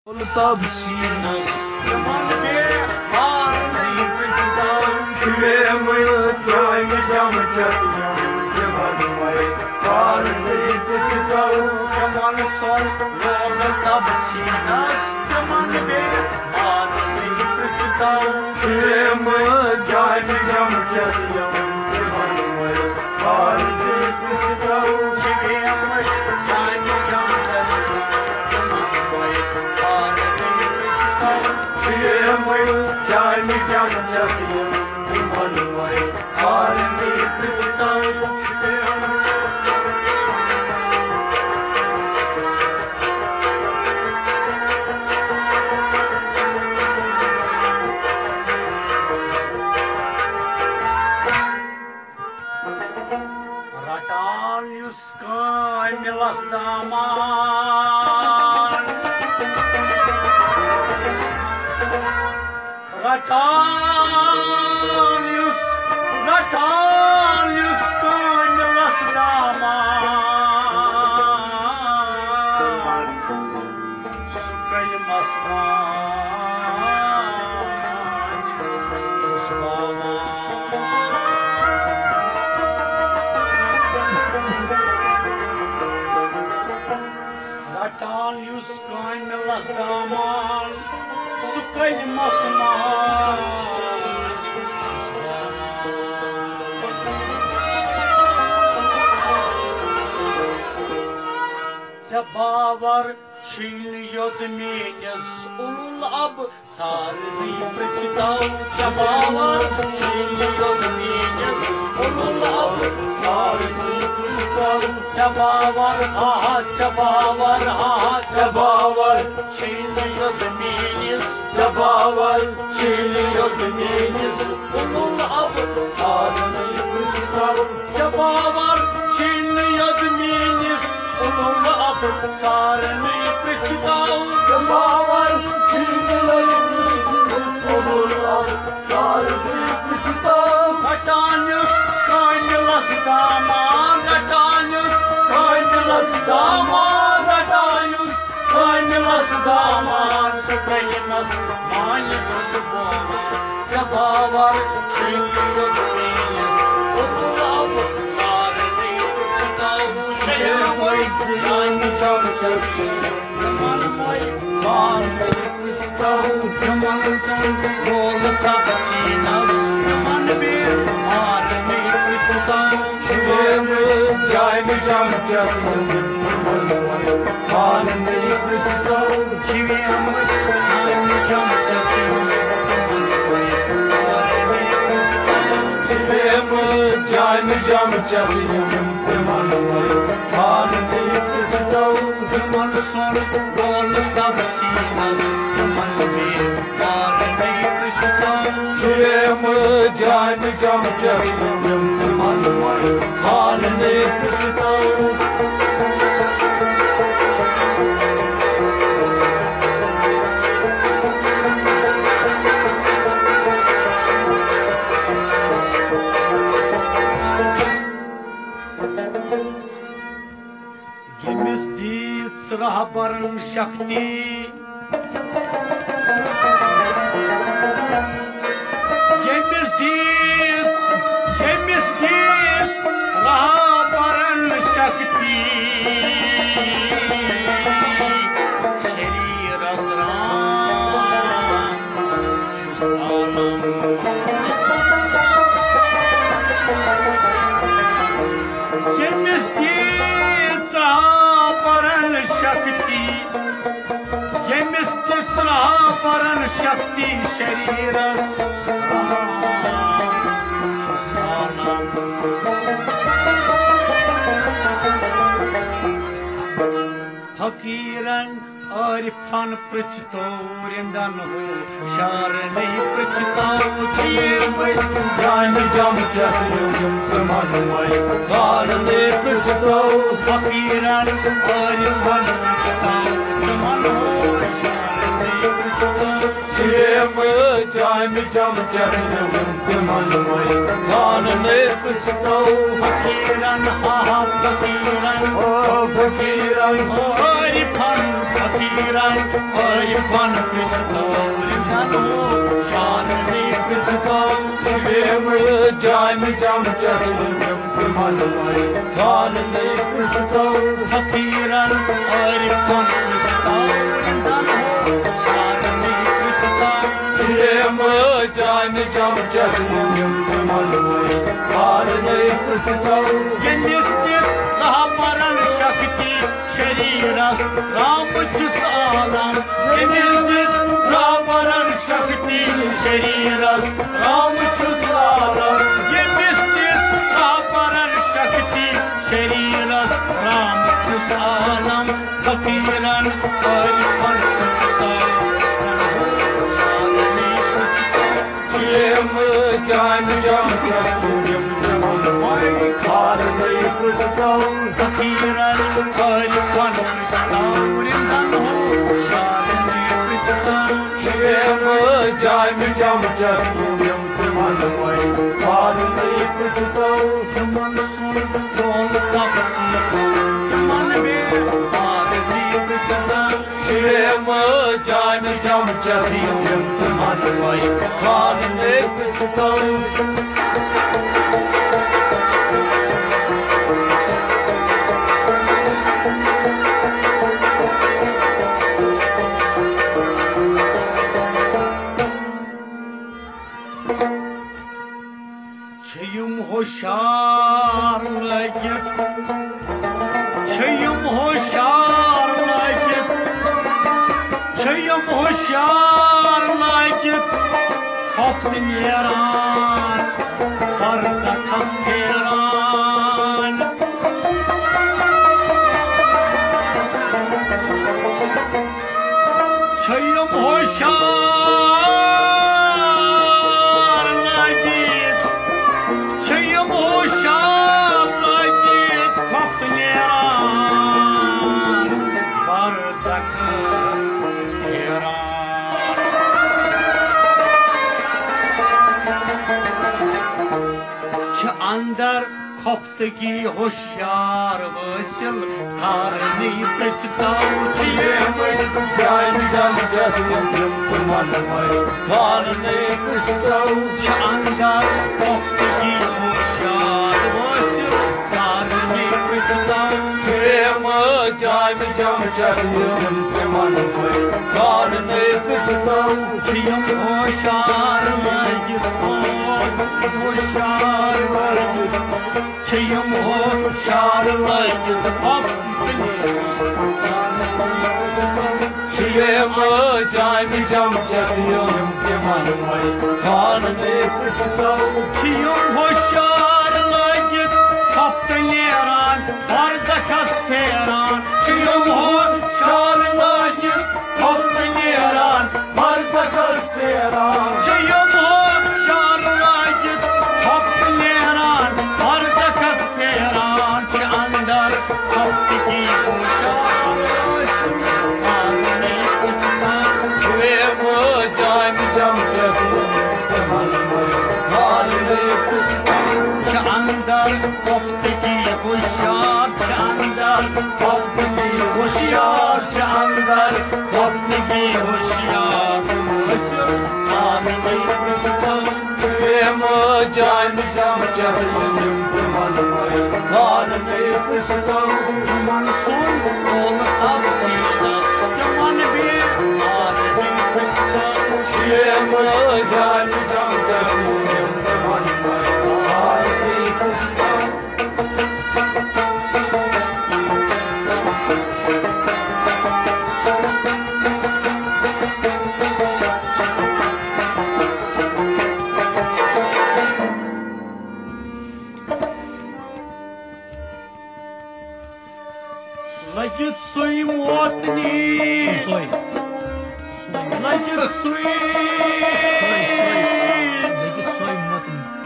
Tabsinas, Yamanbe, Harley, Bridgetown, Shivemil, Crime, Jamajatian, Yamanway, Harley, Bridgetown, Yaman Salt, Lola Tabsinas, Yamanbe, Harley, Bridgetown, Shivemil, Crime, Jamajatian, Yamanway, Harley, Bridgetown, Shivemil, Crime, Jamajatian. Ratan Yuskay Milas Daman Ratalius Yuskay Milas Daman Sukay Masman Susbama Ratalius Yuskay Milas Daman Sukay Masman Bavar çilyod menes ulul ab sarvi prachitav Bavar çilyod menes ulul ab sarvi prachitav Bavar Bavar çilyod menes Bavar çilyod menes ulul ab sarvi prachitav Bavar çilyod menes ulul ab sarni prachitav Bavar çilyod menes ulul ab sarni prachitav Atanius Kaimilas Daman Atanius Kaimilas Daman Atanius Kaimilas Daman Sukaymas Manichus Boma Bavar çilyod menes ulul ab sarni prachitav Yaman Moy, Man, Yaman Roll Tabsinas, Yaman Bir, Harley, Bridgetown, Shivemil, Jaime Jamajatian, Harley, Bridgetown, Shivemil, Jaime Jamajatian, Shivemil, Jaime Jamajatian, Harley, Bridgetown, Yaman Salt, Roll Tabsinas, Yaman Bir, Harley, Bridgetown, Shivemil, Jaime Jamajatian, Harley, Bridgetown. Rahbarın Shakti Yemizdiz Rahbarın Shakti Şerir asran Şustanım Yemizdiz Rahbarın Shakti Yemizdiz Rahbarın Shakti Şeriras Fakiran Arifan Prachitav Rindan ho Sharni Prachitav Chiyemai Jaime Jamajatian Yamanway Harley Prachitav Fakiran Arifan Prachitav Yaman ho Sharni Prachitav Chiyemai Jaime Jamajatian Yamanway Harley Prachitav Fakiran Fakiran Fakiran Arifan Fakir फकीरन आरिफन पृछतो रिंदनो शान नहीं पृछतो शिवेम जाम जाम चहलम मनवाई शान नहीं पृछतो फकीरन आरिफन पृछतो रिंदनो शान नहीं पृछतो शिवेम जाम जाम चहलम मनवाई शान नहीं पृछतो यनिस्तिस रामरन शक्ति शरीरस राम चुसालम यनिस्तिस रामरन शक्ति शरीरस राम चुसालम यनिस्तिस रामरन शक्ति शरीरस राम चुसालम फकीरन आरिफन जान जाम चहलम मनवाई खार नहीं पृछतो फकीरन आरिफन पृछतो रिंदनो शान नहीं पृछतो शिवेम जाम जाम चहलम मनवाई खार नहीं पृछतो मन सुन बोल तपसी मन में हार नहीं पृछतो शिवेम जाम जाम चहलम मनवाई खार नहीं पृछतो होशार लगित छयुम होशार लगित छयुम होशार लगित खप्त नेरान फर्जखस फेरान छयुम होशार लगित छयुम होशार लगित खप्त नेरान फर्जखस अंदर खफ्तगी होशियार वसिल कार नहीं पृछतो जान जाम चहलम मनवाई कार नहीं पृछतो अंदर खफ्तगी होशियार वसिल कार नहीं पृछतो जाम जाम चहलम मनवाई कार नहीं पृछतो छयुम होशियार लगित होशियार छयुम होशियार लगित शिवेम जाम जाम चहलम मनवाई खान नहीं पृछतो छयुम होशियार लगित खप्त नेरान फर्जखस फेरान छयुम होशियार लगित खप्त नेरान फर्जखस फेरान छयुम होशियार लगित खप्त नेरान फर्जखस फेरान अंदर खप्तगी होशियार नहीं पृछतो शिवेम जाम जाम चहलम मनवाई खान नहीं पृछतो अंदर खप्तगी होशियार अंदर खप्तगी होशियार अंदर खप्तगी होशियार खान नहीं पृछतो शिवेम जाम जाम चहलम मनवाई खान नहीं पृछतो मन सुन बोल तपसीलस मन में हार नहीं पृछतो शिवेम जाम जाम चहलम मनवाई खान नहीं पृछतो लगित सोई मोतनी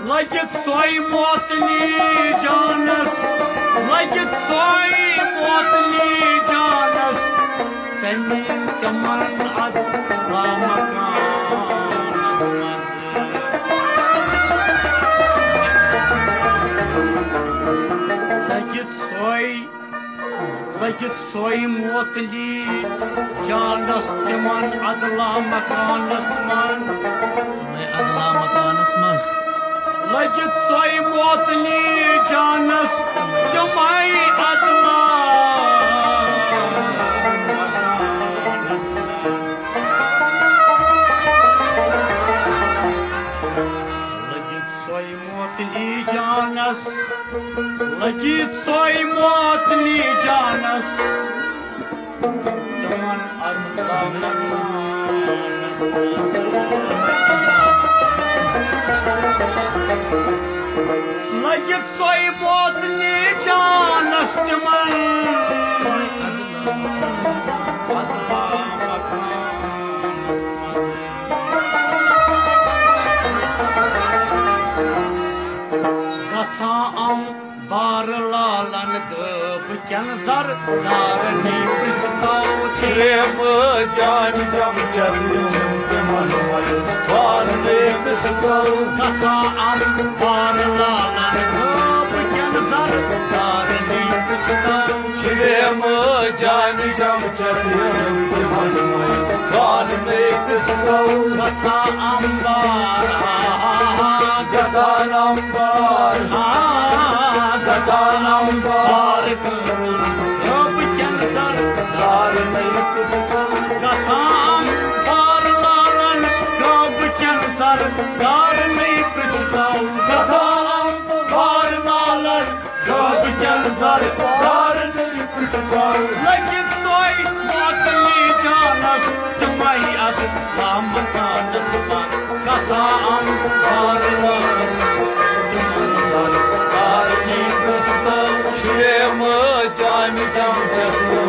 लगित सोई मोतनी जानस लगित सोई मोतनी जानस तन्नी कमन अद मकानस मज लगित सोई मोतली जानस तिमन अदला मकानस मन लगित सोई मोतली जानस तिमई अदला मकानस मन लगित सोई मोतली जानस लगित सोई मोतली जानस तिमन अदला मकानस लगित सोई मोतली जानस तिमन अदला मकानस गछा बार लालन गन जर दारनी पृछताओ छेम जान जम चलूं मन बार ने पृछताओ गछा बार लालन गन जर दारनी पृछताओ छेम जान जम चलूं मन बार ने पृछताओ गछा अंबार अंबार अब कैंसर दार नहीं गसाम बार लालन अब कैंसर दार नहीं पृछताओ गसाम बार लालन अब कैंसर दार नहीं पृछताओ लगित सोई मोतली जानस तिमई अदला मकानस मन गसाम बार लालन जान जम चलूं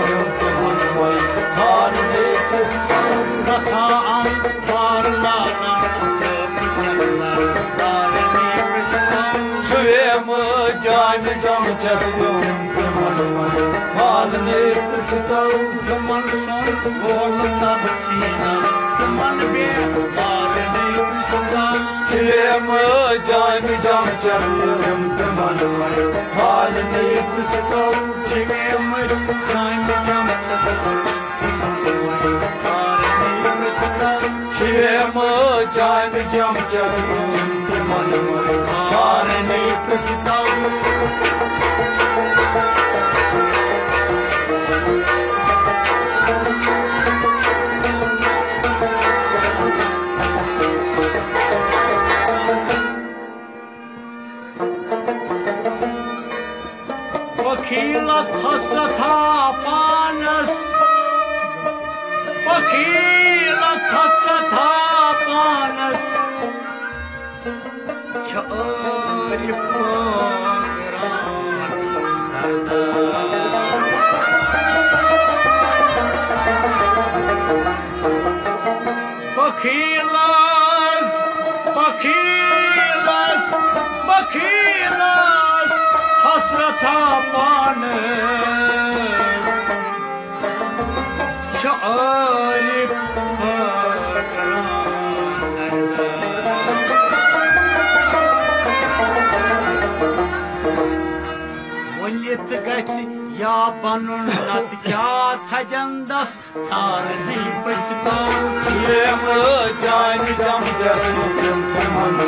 मन बार ने गसा बार लालन दार ने छेम जान जम चलूं मन बार ने मन सुन बोल तब सीनस मन में दार ने छेम जान जम चलूं मन बार ने छेम जान जम छेम जान जम चलूं मन बार ने पृछताओ वकीलस हसरथा पानस वकीलस हसरथा पानस छारी फकरान वकीलस वकीलस वकीलस हसरथा पानस छारी फकरान वनित गछि या बनुन नत क्या थजंदस तार नहीं पछताओ छेम जान जम चलूं मन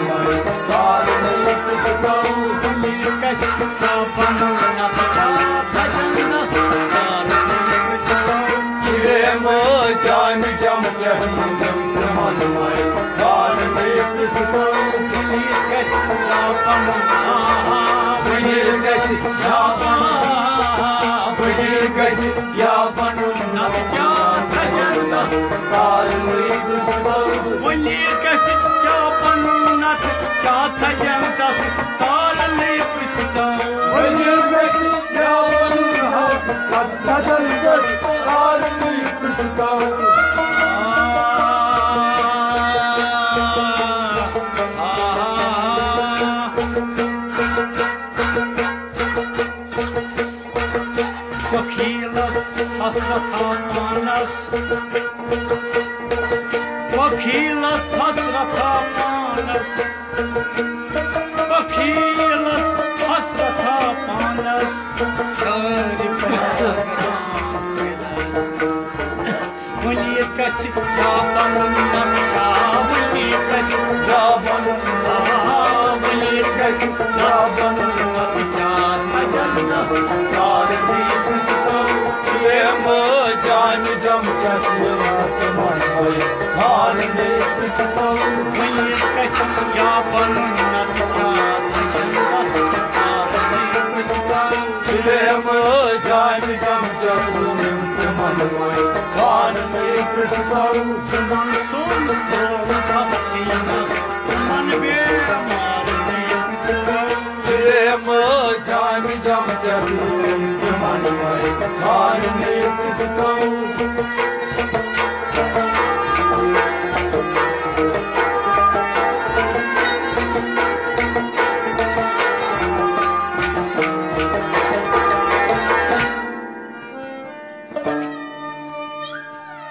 तार नहीं पछताओ वनित गछि या बनुन नत क्या थजंदस तार नहीं पछताओ छेम जान जम चलूं मन तार नहीं पछताओ वनित गछि या बनुन वनित गछि या या बनुन नत क्या थजंदस तार नहीं पछताओ वनित गछि या बनुन नत क्या थजंदस तार नहीं पछताओ वनित गछि या बनुन नत थजंदस तार नहीं पछताओ हसरथा पानस वकीलस हसरथा पानस वकीलस हसरथा पानस छारी फकरान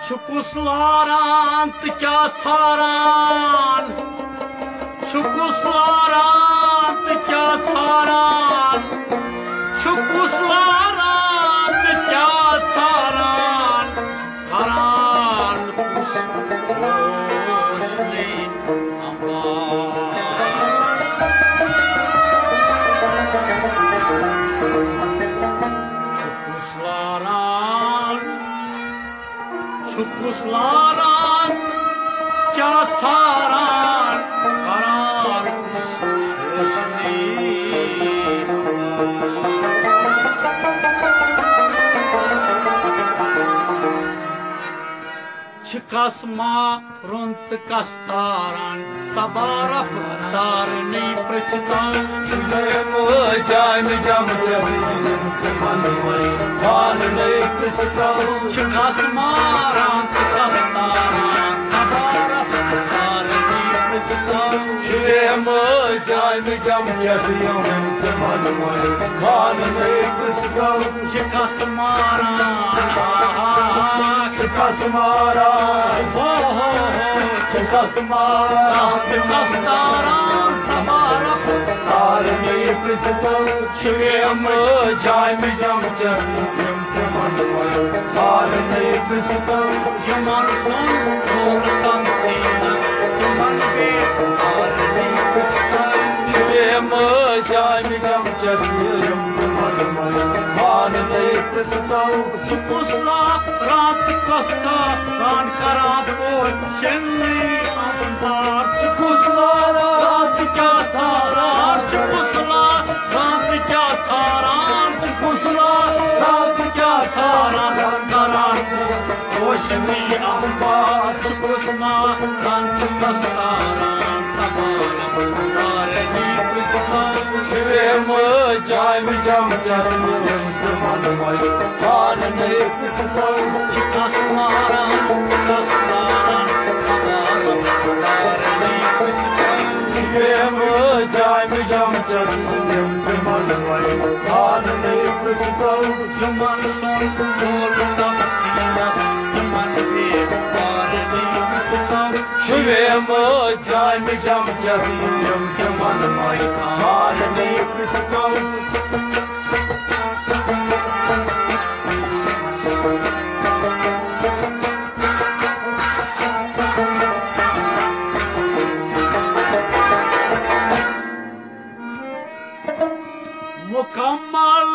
Çukus laran tıka çaran, çukus laran tıka çaran, çukus laran tıka çaran, karan kus hoşli ambar. Çukus laran, çukus laran, kya çaran, karan kus hoşli Çıkasma runt kastaran, sabaraf darni prachtan. Çıkasma runt kastaran, sabaraf darni prachtan. Çıkasma kastaran, sabaraf darni prachtan. Yaman son doğrudan sinas, yaman bir darni prachtan. Çukusla rant kasta, ran karat boy, şenli ambar. Çukusla rant kya çaran, çukusla rant kya çaran, çukusla rant kya çaran, karan kus hoşli ambar. Çukusla rant kasta, ran sabara darni prachtan. Çıkasmaran, kastaran, sabaraf darni prachtan. Yaman son doğrudan sinas, yaman bir darni prachtan. मुकम्मल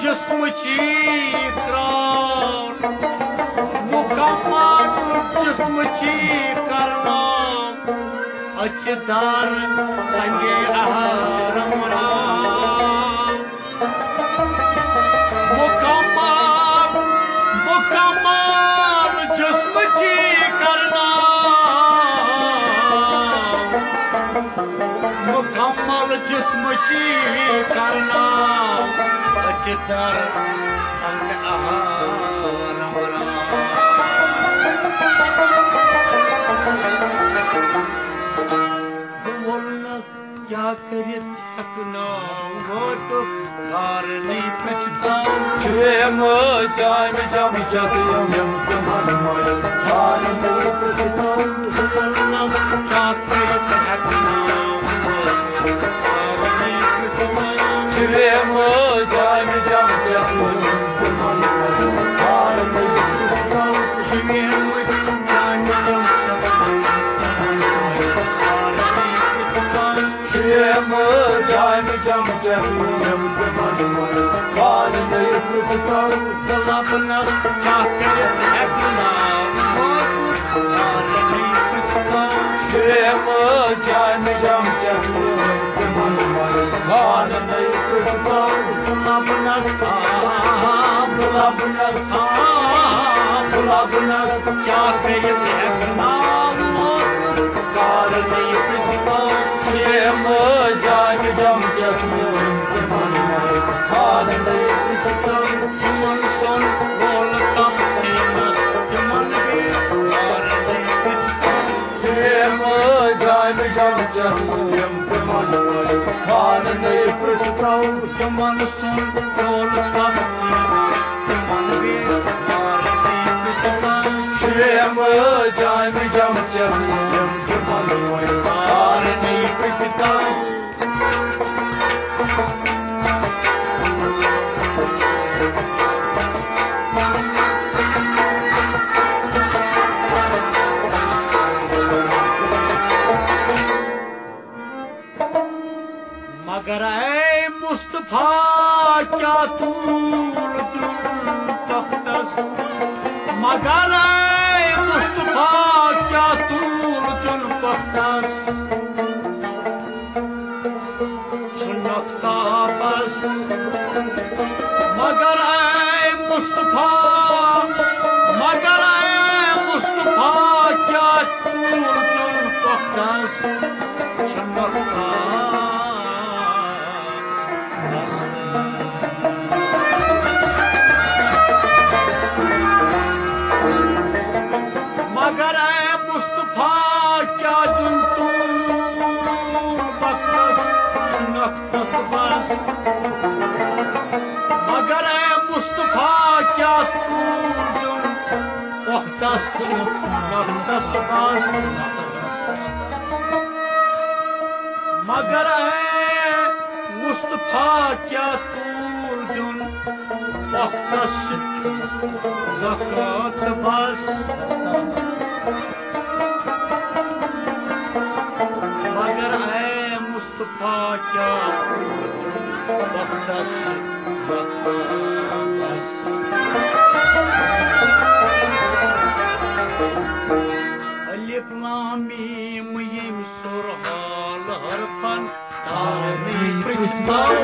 जिस्म चीकरार, मुकम्मल जिस्म चीकरना, अचदार संगे आहरमरा. मुकम्मल जिस्म चीकरना, मुकम्मल जिस्म चीकरना, अचदार संग आहरमरा. Volnas kya मगर ऐ मुस्तफा क्या तूल तख्तस मगर ऐ मुस्तफा क्या तूल तख्तस सुनख्ता बस मगर ऐ मुस्तफा क्या तूल तख्तस सुनख्ता मगर ऐ मुस्तफा क्या जुन तूल बख्तस नख्तस बस मगर ऐ मुस्तफा क्या तूल जुन बख्तस नख्तस बस मगर ऐ मुस्तफा क्या तूल जुन बख्तस नख्तस बस मगर ऐ मुस्तफा क्या बख्तस बस अलिफ लाम मीम यम सुर हाल हरफन तारनी पृछताओ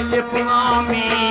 अलिफ लाम मीम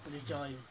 رجايم